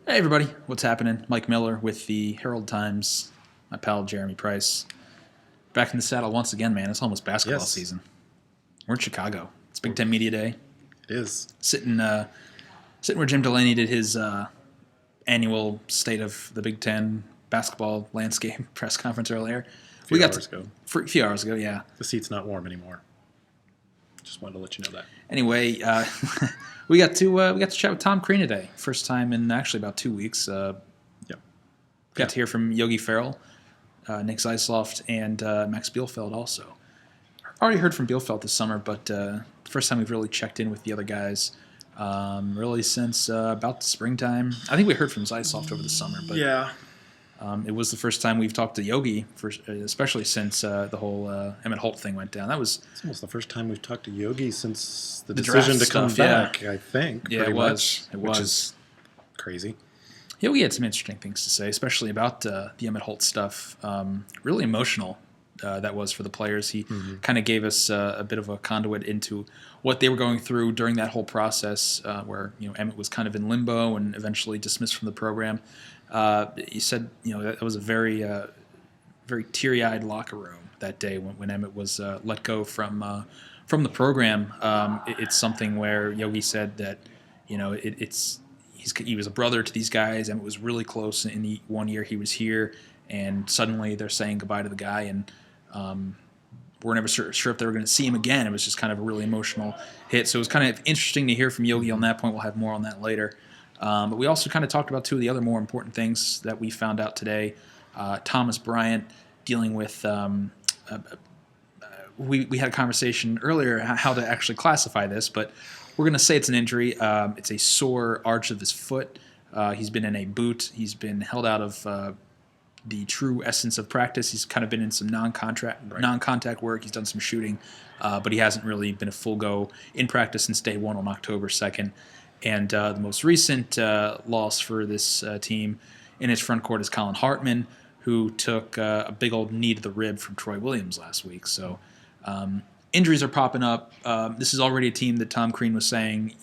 Hey everybody, what's happening? Mike Miller with the Herald Times. My pal Jeremy Price. Back in the saddle once again, man. It's almost basketball Yes, season. We're in Chicago. It's Big Ten Media Day. it is. Sitting where Jim Delaney did his annual State of the Big Ten basketball landscape press conference earlier. A few hours ago. A few hours ago, yeah. The seat's not warm anymore. Just wanted to let you know that. Anyway, we got to chat with Tom Crean today. First time in actually about 2 weeks. Yep. Got to hear from Yogi Ferrell, Nick Zeisloft, and Max Bielfeld also. Already heard from Bielfeld this summer, but first time we've really checked in with the other guys really since about the springtime. I think we heard from Zeisloft over the summer, but Yeah. it was the first time we've talked to Yogi, especially since the whole Emmett Holt thing went down. It's almost the first time we've talked to Yogi since the draft decision to come stuff, yeah. back, I think. Yeah, pretty it was. much, It which was. is crazy. Yogi had some interesting things to say, especially about the Emmett Holt stuff. Really emotional that was for the players. He kind of gave us a bit of a conduit into what they were going through during that whole process, where Emmett was kind of in limbo and eventually dismissed from the program. He said that was a very very teary-eyed locker room that day when Emmett was let go from the program. It's something where Yogi said that he was a brother to these guys, and it was really close in the 1 year he was here, and suddenly they're saying goodbye to the guy, and we're never sure if they were going to see him again. It was just kind of a really emotional hit. So it was kind of interesting to hear from Yogi on that point. We'll have more on that later. But we also kind of talked about two of the other more important things that we found out today. Thomas Bryant dealing with we had a conversation earlier how to actually classify this, but we're going to say it's an injury. It's a sore arch of his foot. He's been in a boot. He's been held out of the true essence of practice. He's kind of been in some non-contact work. He's done some shooting, but he hasn't really been a full go in practice since day one on October 2nd. And the most recent loss for this team in his front court is Colin Hartman, who took a big old knee to the rib from Troy Williams last week. So injuries are popping up. This is already a team that Tom Crean was saying,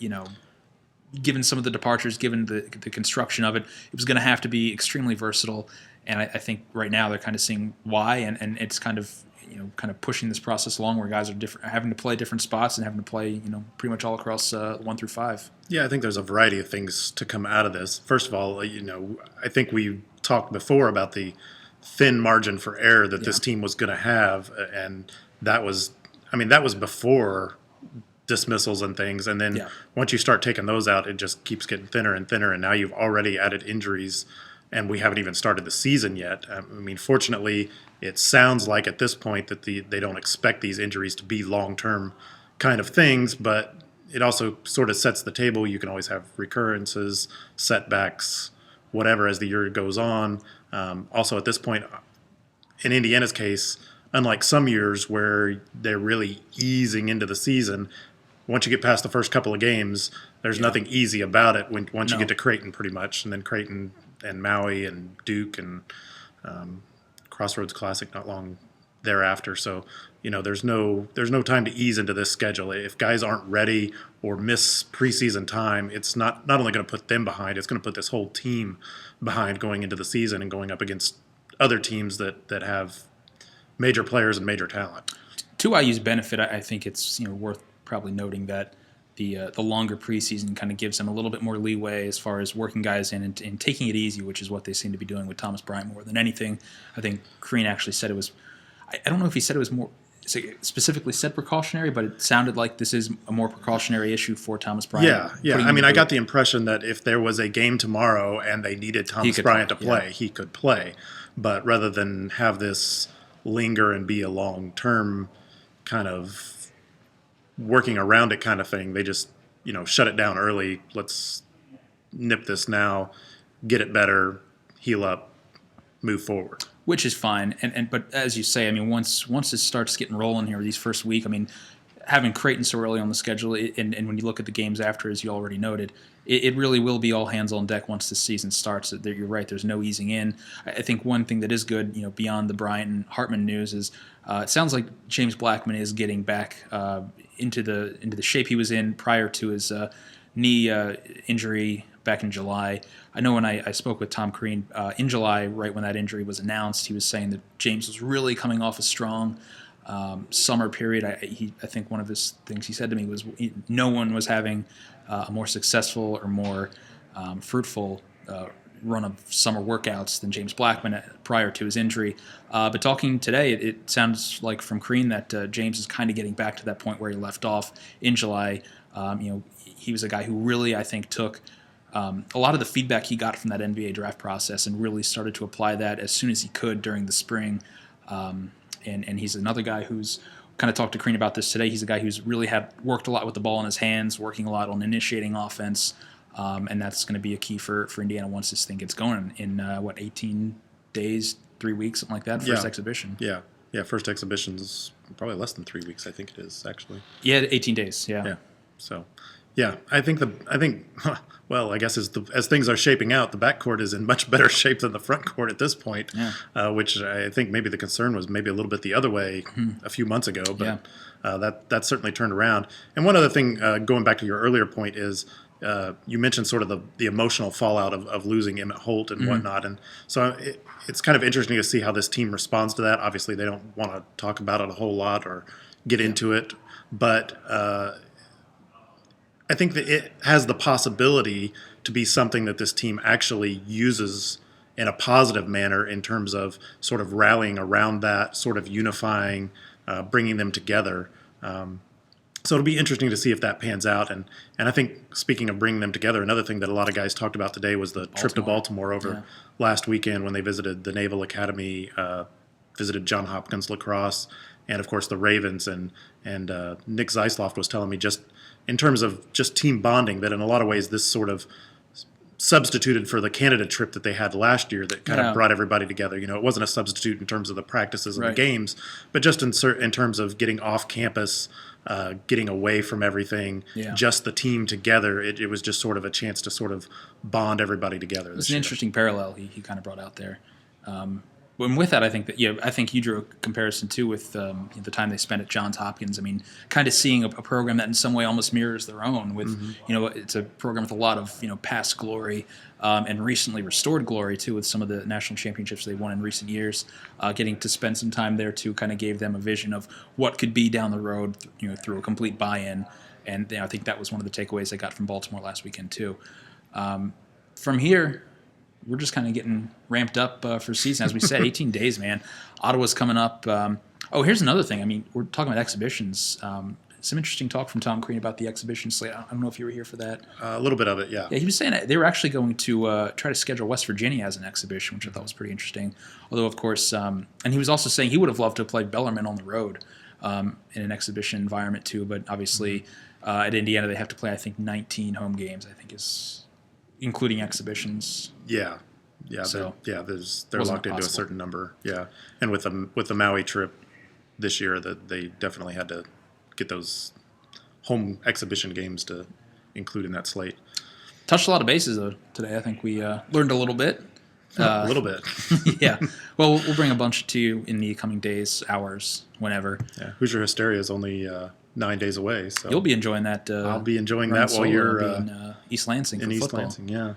given some of the departures, given the construction of it, it was going to have to be extremely versatile. And I think right now they're kind of seeing why, and it's kind of pushing this process along where guys are having to play different spots and having to play pretty much all across 1 through 5. Yeah, I think there's a variety of things to come out of this. First of all, I think we talked before about the thin margin for error that this team was going to have, and that was before dismissals and things. And then once you start taking those out, it just keeps getting thinner and thinner, and now you've already added injuries, and we haven't even started the season yet. Fortunately, it sounds like at this point that they don't expect these injuries to be long-term kind of things, but it also sort of sets the table. You can always have recurrences, setbacks, whatever as the year goes on. Also, at this point, in Indiana's case, unlike some years where they're really easing into the season, once you get past the first couple of games, there's nothing easy about it once you get to Creighton pretty much, and then Creighton and Maui and Duke and Crossroads Classic not long thereafter. So, there's no time to ease into this schedule. If guys aren't ready or miss preseason time, it's not only going to put them behind, it's going to put this whole team behind going into the season and going up against other teams that have major players and major talent. To IU's benefit, I think it's worth probably noting that the longer preseason kind of gives them a little bit more leeway as far as working guys in and taking it easy, which is what they seem to be doing with Thomas Bryant more than anything. I think Crean actually said it was – I don't know if he said it was more – specifically said precautionary, but it sounded like this is a more precautionary issue for Thomas Bryant. Yeah. I got the impression that if there was a game tomorrow and they needed Thomas Bryant to play, he could play. But rather than have this linger and be a long-term kind of working around it kind of thing, they just, shut it down early. Let's nip this now, get it better, heal up, move forward. Which is fine, but as you say, once it starts getting rolling here, these first week, having Creighton so early on the schedule, and when you look at the games after, as you already noted, it really will be all hands on deck once the season starts. You're right, there's no easing in. I think one thing that is good, beyond the Bryant and Hartman news is it sounds like James Blackman is getting back into the shape he was in prior to his knee injury back in July. I know when I spoke with Tom Crean in July, right when that injury was announced, he was saying that James was really coming off a strong summer period. I think one of his things he said to me was no one was having a more successful or more fruitful run of summer workouts than James Blackman prior to his injury. But talking today, it sounds like from Crean that James is kind of getting back to that point where he left off in July. He was a guy who really, I think, took a lot of the feedback he got from that NBA draft process and really started to apply that as soon as he could during the spring. And he's another guy who's kind of talked to Crean about this today. He's a guy who's really worked a lot with the ball in his hands, working a lot on initiating offense. And that's going to be a key for Indiana once this thing gets going in 18 days, 3 weeks, something like that. First exhibition. Yeah. First exhibition's probably less than 3 weeks. I think it is actually. Yeah, 18 days. Yeah. So, yeah, I think. Well, I guess as things are shaping out, the backcourt is in much better shape than the front court at this point. Yeah. Which I think maybe the concern was maybe a little bit the other way a few months ago, but that certainly turned around. And one other thing, going back to your earlier point, is. You mentioned sort of the emotional fallout of losing Emmett Holt and whatnot. And so it's kind of interesting to see how this team responds to that. Obviously, they don't want to talk about it a whole lot or get into it. But I think that it has the possibility to be something that this team actually uses in a positive manner in terms of sort of rallying around that, sort of unifying, bringing them together. So it'll be interesting to see if that pans out. And I think, speaking of bringing them together, another thing that a lot of guys talked about today was the trip to Baltimore over last weekend when they visited the Naval Academy, visited Johns Hopkins lacrosse, and, of course, the Ravens. And Nick Zeisloft was telling me just in terms of just team bonding that in a lot of ways this sort of substituted for the Canada trip that they had last year that kind of brought everybody together. It wasn't a substitute in terms of the practices and the games, but just in terms of getting off campus, getting away from everything, just the team together. It was just sort of a chance to sort of bond everybody together. It's an interesting parallel he kind of brought out there. And with that, I think you drew a comparison too with the time they spent at Johns Hopkins. I mean, kind of seeing a program that in some way almost mirrors their own. With it's a program with a lot of past glory and recently restored glory too, with some of the national championships they won in recent years. Getting to spend some time there too kind of gave them a vision of what could be down the road, through a complete buy-in. And I think that was one of the takeaways they got from Baltimore last weekend too. From here, we're just kind of getting ramped up for season. As we said, 18 days, man. Ottawa's coming up. Here's another thing. I mean, we're talking about exhibitions. Some interesting talk from Tom Crean about the exhibition slate. I don't know if you were here for that. A little bit of it, yeah. Yeah, he was saying that they were actually going to try to schedule West Virginia as an exhibition, which I thought was pretty interesting. Although, of course, and he was also saying he would have loved to play Bellarmine on the road in an exhibition environment too. But obviously, at Indiana, they have to play, I think, 19 home games, I think is including exhibitions. Yeah. So they're locked into a certain number. Yeah, and with the Maui trip this year, that they definitely had to get those home exhibition games to include in that slate. Touched a lot of bases though today. I think we learned a little bit. A little bit. Yeah. Well, we'll bring a bunch to you in the coming days, hours, whenever. Yeah. Hoosier Hysteria is only 9 days away, so you'll be enjoying that. I'll be enjoying that while you're in East Lansing for football. East Lansing, yeah.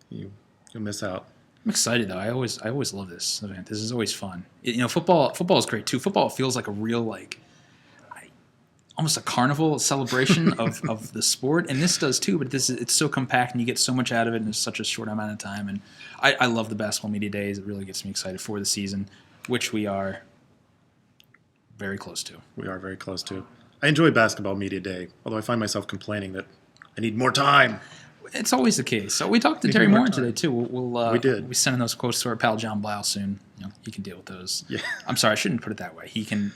You'll miss out. I'm excited though. I always love this event. This is always fun. Football is great too. Football feels like a real almost a carnival celebration of the sport, and this does too. But it's so compact, and you get so much out of it in such a short amount of time. And I love the basketball media days. It really gets me excited for the season, which we are very close to. We are very close to. I enjoy basketball media day, although I find myself complaining that I need more time. It's always the case. So we talked to Terry Morin today too. We did. We sending those quotes to our pal John Blau soon. He can deal with those. Yeah. I'm sorry, I shouldn't put it that way. He can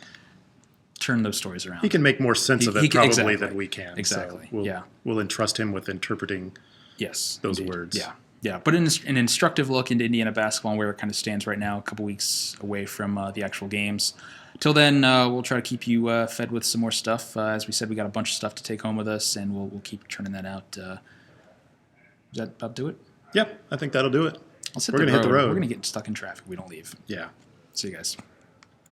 turn those stories around. He can make more sense of it probably than we can. Exactly. So we'll entrust him with interpreting. Those words. Yeah. But an instructive look into Indiana basketball and where it kind of stands right now. A couple weeks away from the actual games. Till then, we'll try to keep you fed with some more stuff. As we said, we got a bunch of stuff to take home with us, and we'll keep churning that out. Does that about do it? Yep, I think that'll do it. We're going to hit the road. We're going to get stuck in traffic. We don't leave. Yeah. See you guys.